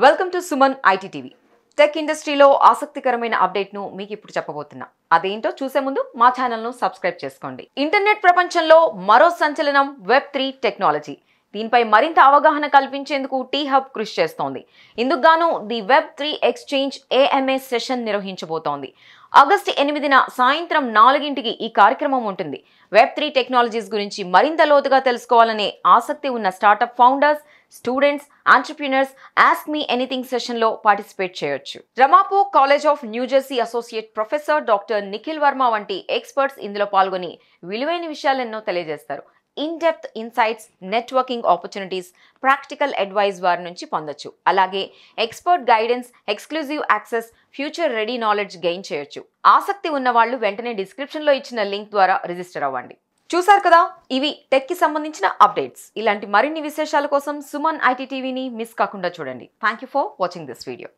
Welcome to Suman IT TV. Tech ఇండస్ట్రీలో ఆసక్తికరమైన అప్డేట్ను మీకు ఇప్పుడు చెప్పబోతున్నా. అదేంటో చూసే ముందు మా ఛానల్ను సబ్స్క్రైబ్ చేసుకోండి. ఇంటర్నెట్ ప్రపంచంలో మరో సంచలనం వెబ్3 టెక్నాలజీ. దీనిపై మరింత అవగాహన కల్పించేందుకు టీ హబ్ కృషి చేస్తోంది. ఇందుకు గాను ది వెబ్3 ఎక్స్చేంజ్ AMA సెషన్ నిర్వహించబోతోంది. ఆగస్టు 8న సాయంత్రం 4ంటికి ఈ కార్యక్రమం ఉంటుంది. వెబ్3 టెక్నాలజీస్ గురించి మరింత లోతుగా తెలుసుకోవాలనే ఆసక్తి ఉన్న startup founders, students, entrepreneurs ask me anything సెషన్లో పార్టిసిపేట్ చేయొచ్చు. Ramapo College of New Jersey associate professor doctor Nikhil Varma వంటి ఎక్స్పర్ట్స్ ఇందులో పాల్గొని విలువైన విషయాలెన్నో తెలియజేస్తారు. In-depth insights, networking opportunities, practical advice వారి నుంచి పొందొచ్చు. అలాగే expert guidance, exclusive access, future ready knowledge gain చేయొచ్చు. ఆసక్తి ఉన్న వాళ్ళు వెంటనే డిస్క్రిప్షన్లో ఇచ్చిన లింక్ ద్వారా రిజిస్టర్ అవ్వండి. చూసారు కదా, ఇవి టెక్కి సంబంధించిన అప్డేట్స్. ఇలాంటి మరిన్ని విశేషాల కోసం సుమన్ ఐటీ టీవీని మిస్ కాకుండా చూడండి. Thank you for watching this video.